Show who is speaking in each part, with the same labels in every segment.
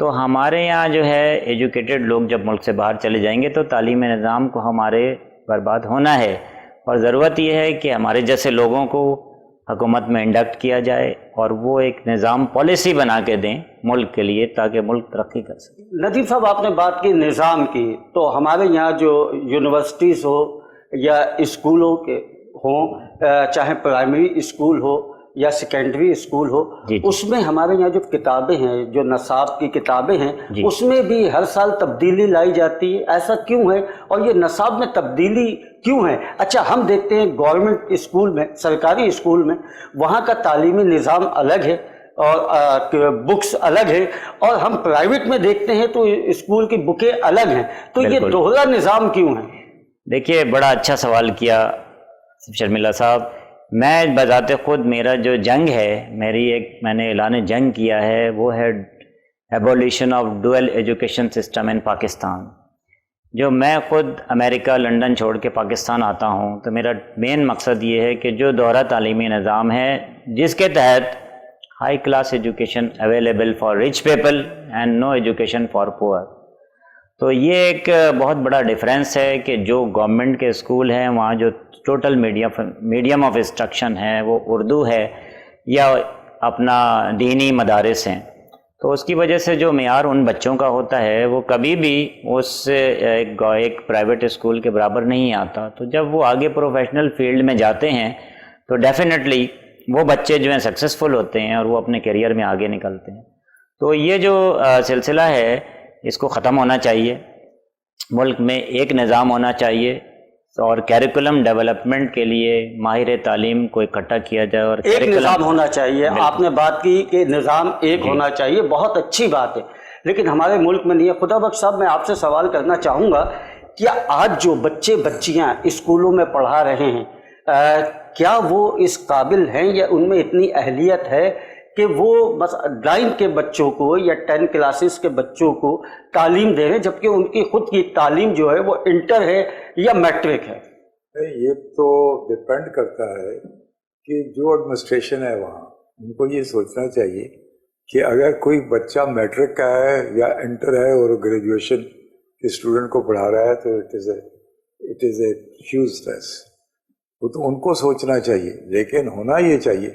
Speaker 1: تو ہمارے یہاں جو ہے ایجوکیٹڈ لوگ جب ملک سے باہر چلے جائیں گے تو تعلیمی نظام کو ہمارے برباد ہونا ہے، اور ضرورت یہ ہے کہ ہمارے جیسے لوگوں کو حکومت میں انڈکٹ کیا جائے اور وہ ایک نظام پالیسی بنا کے دیں ملک کے لیے تاکہ ملک ترقی کر سکے۔
Speaker 2: ندیم صاحب، آپ نے بات کی نظام کی، تو ہمارے یہاں جو یونیورسٹیز ہو یا اسکولوں کے ہوں، چاہے پرائمری اسکول ہو یا سیکنڈری اسکول ہو،
Speaker 1: جی
Speaker 2: اس میں ہمارے یہاں جو کتابیں ہیں، جو نصاب کی کتابیں ہیں،
Speaker 1: جی
Speaker 2: اس میں بھی ہر سال تبدیلی لائی جاتی ہے، ایسا کیوں ہے؟ اور یہ نصاب میں تبدیلی کیوں ہے؟ اچھا، ہم دیکھتے ہیں گورنمنٹ اسکول میں، سرکاری اسکول میں، وہاں کا تعلیمی نظام الگ ہے اور بکس الگ ہے، اور ہم پرائیویٹ میں دیکھتے ہیں تو اسکول کی بکیں الگ ہیں، تو یہ
Speaker 1: بالکل۔
Speaker 2: دوہرا نظام کیوں ہے؟
Speaker 1: دیکھیے، بڑا اچھا سوال کیا شرمیلا صاحب۔ میں بذات خود میرا جو جنگ ہے، میں نے اعلان جنگ کیا ہے، وہ ہے abolition of dual education system in Pakistan. جو میں خود امریکہ لنڈن چھوڑ کے پاکستان آتا ہوں تو میرا مین مقصد یہ ہے کہ جو دوہرا تعلیمی نظام ہے جس کے تحت high class education available for rich people and no education for poor, تو یہ ایک بہت بڑا ڈیفرنس ہے کہ جو گورنمنٹ کے اسکول ہیں وہاں جو ٹوٹل میڈیم آف انسٹرکشن ہے وہ اردو ہے یا اپنا دینی مدارس ہیں، تو اس کی وجہ سے جو معیار ان بچوں کا ہوتا ہے وہ کبھی بھی اس ایک پرائیویٹ اسکول کے برابر نہیں آتا۔ تو جب وہ آگے پروفیشنل فیلڈ میں جاتے ہیں تو ڈیفینیٹلی وہ بچے جو ہیں سکسیزفل ہوتے ہیں اور وہ اپنے کیریئر میں آگے نکلتے ہیں۔ تو یہ جو سلسلہ ہے اس کو ختم ہونا چاہیے، ملک میں ایک نظام ہونا چاہیے اور کیریکولم ڈیولپمنٹ کے لیے ماہر تعلیم کو اکٹھا کیا جائے اور
Speaker 2: ایک نظام ہونا چاہیے۔ آپ نے بات کی کہ نظام ایک ہونا چاہیے، بہت اچھی بات ہے، لیکن ہمارے ملک میں نہیں ہے۔ خدا بخش صاحب، میں آپ سے سوال کرنا چاہوں گا، کیا آج جو بچے بچیاں اسکولوں میں پڑھا رہے ہیں، کیا وہ اس قابل ہیں یا ان میں اتنی اہلیت ہے کہ وہ بس 9 کے بچوں کو یا 10 کلاسز کے بچوں کو تعلیم دے رہے ہیں، جبکہ ان کی خود کی تعلیم جو ہے وہ انٹر ہے یا میٹرک ہے؟
Speaker 3: یہ تو ڈپینڈ کرتا ہے کہ جو ایڈمنسٹریشن ہے وہاں ان کو یہ سوچنا چاہیے کہ اگر کوئی بچہ میٹرک کا ہے یا انٹر ہے اور گریجویشن کے اسٹوڈنٹ کو پڑھا رہا ہے تو it is a huge stress, وہ تو ان کو سوچنا چاہیے۔ لیکن ہونا یہ چاہیے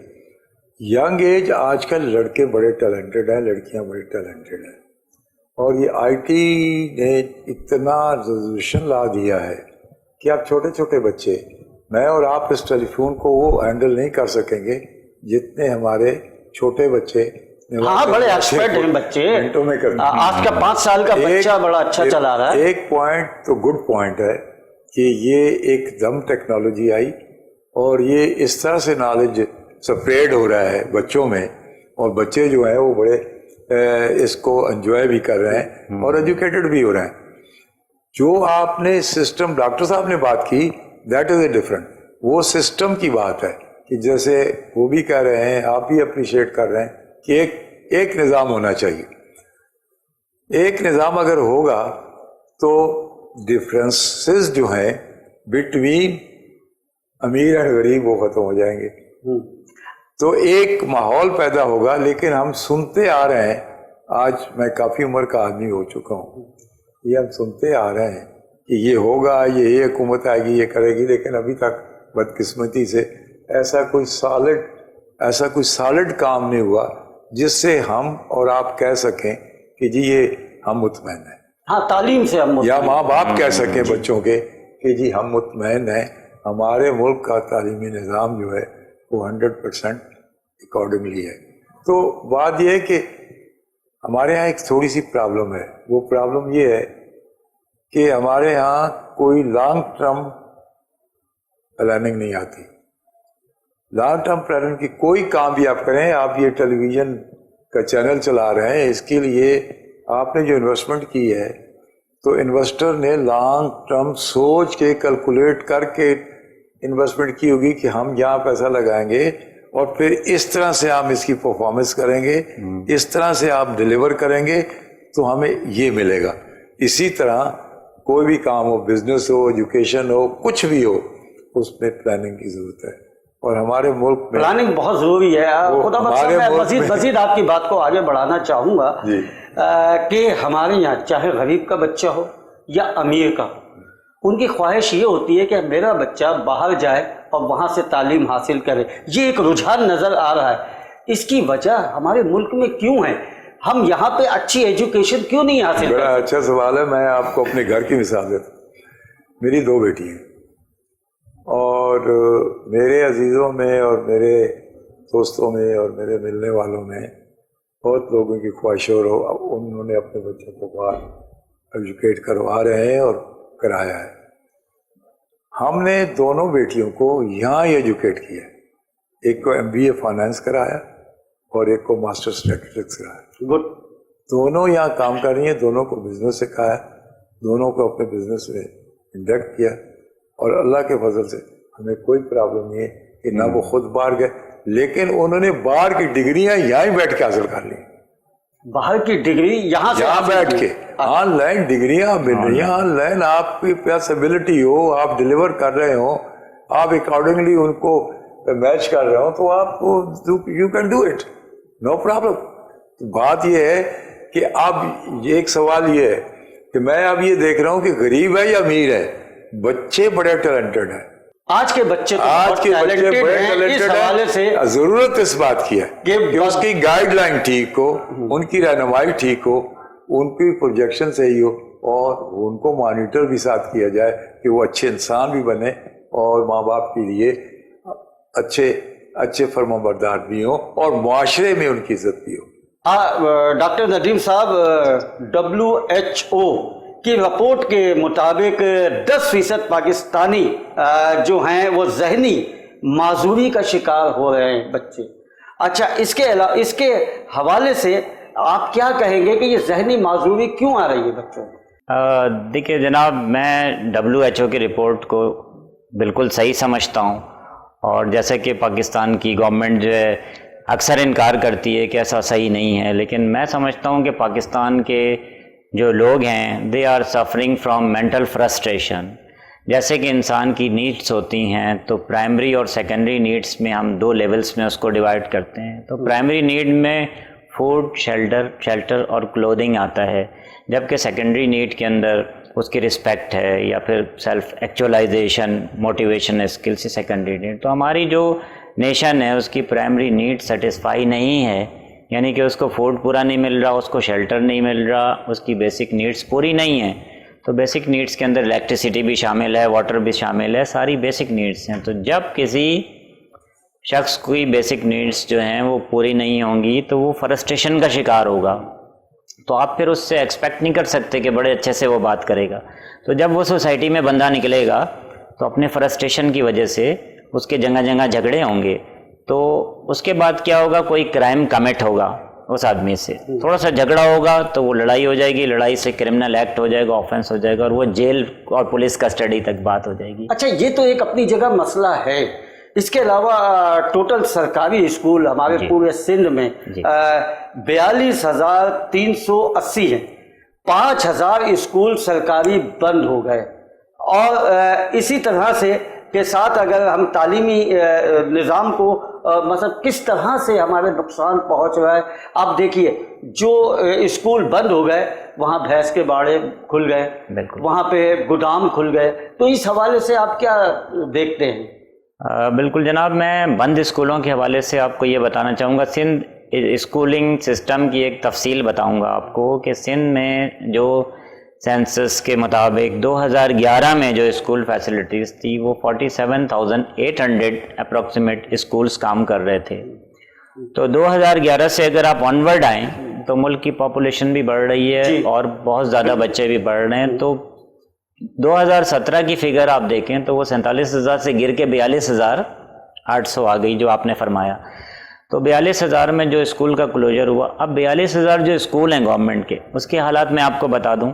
Speaker 3: ینگ ایج، آج کل لڑکے بڑے ٹیلنٹڈ ہیں، لڑکیاں بڑی ٹیلنٹڈ ہیں، اور یہ آئی ٹی نے اتنا ریزولوشن لا دیا ہے کہ آپ چھوٹے چھوٹے بچے، میں اور آپ اس ٹیلی فون کو وہ ہینڈل نہیں کر سکیں گے جتنے ہمارے چھوٹے بچے۔
Speaker 2: ہاں، بڑے ایکسپرٹ ہیں بچے،
Speaker 3: منٹوں میں کرتے ہیں۔
Speaker 2: آج کا 5 سال کا بچہ بڑا اچھا چلا رہا ہے۔
Speaker 3: ایک پوائنٹ تو گڈ پوائنٹ ہے کہ یہ ایک دم ٹیکنالوجی آئی اور یہ اس طرح سے نالج سپریڈ ہو رہا ہے بچوں میں، اور بچے جو ہیں وہ بڑے اس کو انجوائے بھی کر رہے ہیں اور ایجوکیٹڈ بھی ہو رہے ہیں۔ جو آپ نے سسٹم، ڈاکٹر صاحب نے بات کی، دیٹ از اے ڈفرنٹ، وہ سسٹم کی بات ہے کہ جیسے وہ بھی کہہ رہے ہیں، آپ بھی اپریشیٹ کر رہے ہیں کہ ایک نظام ہونا چاہیے۔ ایک نظام اگر ہوگا تو ڈفرینسز جو ہیں بٹوین امیر اور غریب وہ ختم ہو جائیں گے، تو ایک ماحول پیدا ہوگا۔ لیکن ہم سنتے آ رہے ہیں، آج میں کافی عمر کا آدمی ہو چکا ہوں، یہ ہم سنتے آ رہے ہیں کہ یہ ہوگا، یہ حکومت آئے گی، یہ کرے گی، لیکن ابھی تک بدقسمتی سے ایسا کوئی سالڈ کام نہیں ہوا جس سے ہم اور آپ کہہ سکیں کہ جی یہ ہم مطمئن ہیں۔
Speaker 2: ہاں، تعلیم سے ہم
Speaker 3: یا ماں باپ کہہ سکیں بچوں کے کہ جی ہم مطمئن ہیں، ہمارے ملک کا تعلیمی نظام جو ہے وہ 100% اکارڈنگلی ہے۔ تو بات یہ ہے کہ ہمارے ہاں ایک تھوڑی سی پرابلم ہے، وہ پرابلم یہ ہے کہ ہمارے ہاں کوئی لانگ ٹرم پلاننگ نہیں آتی۔ لانگ ٹرم پلاننگ کی کوئی کام بھی آپ کریں، آپ یہ ٹیلی ویژن کا چینل چلا رہے ہیں، اس کے لیے آپ نے جو انویسٹمنٹ کی ہے تو انویسٹر نے لانگ ٹرم سوچ کے کیلکولیٹ کر کے انویسٹمنٹ کی ہوگی کہ ہم یہاں پیسہ لگائیں گے اور پھر اس طرح سے ہم اس کی پرفارمنس کریں گے، اس طرح سے آپ ڈیلیور کریں گے تو ہمیں یہ ملے گا۔ اسی طرح کوئی بھی کام ہو، بزنس ہو، ایجوکیشن ہو، کچھ بھی ہو، اس میں پلاننگ کی ضرورت ہے۔ اور ہمارے ملک میں
Speaker 2: پلاننگ بہت ضروری ہے. خدا بخشا میں مزید آپ کی بات کو آگے بڑھانا چاہوں گا کہ ہمارے یہاں چاہے غریب کا بچہ ہو یا امیر کا ہو, ان کی خواہش یہ ہوتی ہے کہ میرا بچہ باہر جائے اور وہاں سے تعلیم حاصل کرے. یہ ایک رجحان نظر آ رہا ہے. اس کی وجہ ہمارے ملک میں کیوں ہے؟ ہم یہاں پہ اچھی ایجوکیشن کیوں نہیں حاصل کرتے؟
Speaker 3: بڑا اچھا سوال ہے. میں آپ کو اپنے گھر کی مثال دیتا ہوں. میری 2 بیٹی ہیں اور میرے عزیزوں میں اور میرے دوستوں میں اور میرے ملنے والوں میں بہت لوگوں کی خواہش ہو رہا, انہوں نے اپنے بچوں کو باہر ایجوکیٹ کروا رہے ہیں اور کرایا ہے. ہم نے دونوں بیٹیوں کو یہاں ہی ایجوکیٹ کیا. ایک کو MBA فائنانس کرایا اور ایک کو ماسٹر اسٹیٹسٹکس کرایا.
Speaker 2: گڈ.
Speaker 3: دونوں یہاں کام کر رہی ہیں, دونوں کو بزنس سکھایا, دونوں کو اپنے بزنس میں انڈکٹ کیا, اور اللہ کے فضل سے ہمیں کوئی پرابلم نہیں ہے کہ نہ وہ خود باہر گئے, لیکن انہوں نے باہر کی ڈگریاں یہاں ہی بیٹھ کے حاصل کر لی.
Speaker 2: باہر کی ڈگری یہاں
Speaker 3: بیٹھ کے آن لائن ڈگریاں مل رہی ہیں. آن لائن آپ کی پاس ایبلٹی ہو, آپ ڈلیور کر رہے ہو, آپ اکارڈنگلی ان کو میچ کر رہے ہو, تو آپ you can do it, no problem. بات یہ ہے کہ اب یہ ایک سوال یہ ہے کہ میں اب یہ دیکھ رہا ہوں کہ غریب ہے یا امیر ہے, بچے بڑے ٹیلنٹڈ ہیں.
Speaker 2: آج کے بچے
Speaker 3: بڑے ٹیلنٹڈ ہیں. ضرورت اس بات کی ہے کہ اس کی گائیڈ لائن ٹھیک ہو, ان کی رہنمائی ٹھیک ہو, ان کی پروجیکشن صحیح ہو, اور ان کو مانیٹر بھی ساتھ کیا جائے کہ وہ اچھے انسان بھی بنے اور ماں باپ کے لیے اچھے فرما بردار بھی ہوں اور معاشرے میں ان کی عزت بھی ہو.
Speaker 2: ڈاکٹر ندیم صاحب, WHO کی رپورٹ کے مطابق 10% پاکستانی جو ہیں وہ ذہنی معذوری کا شکار ہو رہے ہیں بچے. اچھا, اس کے حوالے سے آپ کیا کہیں گے کہ یہ ذہنی معذوری کیوں آ رہی ہے بچوں کو؟
Speaker 1: دیکھیے جناب, میں WHO کی رپورٹ کو بالکل صحیح سمجھتا ہوں, اور جیسے کہ پاکستان کی گورنمنٹ جو ہے اکثر انکار کرتی ہے کہ ایسا صحیح نہیں ہے, لیکن میں سمجھتا ہوں کہ پاکستان کے جو لوگ ہیں they are suffering from mental frustration. جیسے کہ انسان کی نیڈس ہوتی ہیں تو پرائمری اور سیکنڈری نیڈس میں ہم 2 لیولز میں اس کو ڈیوائڈ کرتے ہیں. تو پرائمری نیڈ میں فوڈ, شیلٹر اور کلودنگ آتا ہے, جبکہ سیکنڈری نیڈ کے اندر اس کی رسپیکٹ ہے یا پھر self actualisation, motivation skills secondary need. تو ہماری جو نیشن ہے اس کی پرائمری نیڈ سیٹسفائی نہیں ہے, یعنی کہ اس کو فوڈ پورا نہیں مل رہا, اس کو شیلٹر نہیں مل رہا, اس کی بیسک نیڈس پوری نہیں ہیں. تو بیسک نیڈس کے اندر الیکٹریسٹی بھی شامل ہے, واٹر بھی شامل ہے, ساری بیسک نیڈس ہیں. تو جب کسی شخص کی بیسک نیڈس جو ہیں وہ پوری نہیں ہوں گی تو وہ فرسٹریشن کا شکار ہوگا. تو آپ پھر اس سے ایکسپیکٹ نہیں کر سکتے کہ بڑے اچھے سے وہ بات کرے گا. تو جب وہ سوسائٹی میں بندہ نکلے گا تو اپنے فرسٹریشن کی وجہ سے اس کے جگہ جھگڑے ہوں گے, تو اس کے بعد کیا ہوگا, کوئی کرائم کمٹ ہوگا اس آدمی سے, تھوڑا سا جھگڑا ہوگا تو وہ لڑائی ہو جائے گی, لڑائی سے کرمنل ایکٹ ہو جائے گا, آفینس ہو جائے گا, اور وہ جیل اور پولیس کسٹڈی تک بات ہو جائے گی.
Speaker 2: اچھا, یہ تو ایک اپنی جگہ مسئلہ ہے. اس کے علاوہ ٹوٹل سرکاری اسکول ہمارے پورے سندھ میں 42,380 ہیں. 5,000 اسکول سرکاری بند ہو گئے, اور اسی طرح سے کے ساتھ اگر ہم تعلیمی نظام کو مطلب کس طرح سے ہمارے نقصان پہنچ رہا ہے. آپ دیکھیے, جو اسکول بند ہو گئے وہاں بھینس کے باڑے کھل گئے, وہاں پہ گودام کھل گئے. تو اس حوالے سے آپ کیا دیکھتے ہیں؟
Speaker 1: بالکل جناب, میں بند اسکولوں کے حوالے سے آپ کو یہ بتانا چاہوں گا. سندھ اسکولنگ سسٹم کی ایک تفصیل بتاؤں گا آپ کو کہ سندھ میں جو سینسس کے مطابق 2011 میں جو اسکول فیسلٹیز تھی وہ 47,800 اپروکسیمیٹ اسکولز کام کر رہے تھے. تو 2011 سے اگر آپ آنورڈ آئیں تو ملک کی پاپولیشن بھی بڑھ رہی ہے اور بہت زیادہ بچے بھی بڑھ رہے ہیں. تو 2017 کی فگر آپ دیکھیں تو وہ 47,000 سے گر کے 42,800 آ گئی جو آپ نے فرمایا. تو 42,000 میں جو اسکول کا کلوجر ہوا, اب 42,000 جو اسکول ہیں گورنمنٹ کے, اس کے حالات میں آپ کو بتا دوں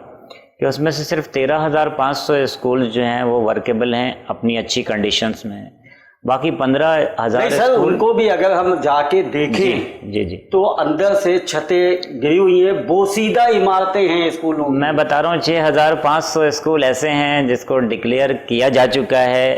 Speaker 1: کہ اس میں سے صرف 13,500 اسکول جو ہیں وہ ورکیبل ہیں, اپنی اچھی کنڈیشنز میں ہیں. باقی 15,000
Speaker 2: سر ان کو بھی اگر ہم جا کے دیکھیں
Speaker 1: جی
Speaker 2: تو اندر سے چھتیں گری ہوئی ہیں, بوسیدہ عمارتیں ہیں اسکولوں میں.
Speaker 1: میں بتا رہا ہوں 6,500 اسکول ایسے ہیں جس کو ڈکلیئر کیا جا چکا ہے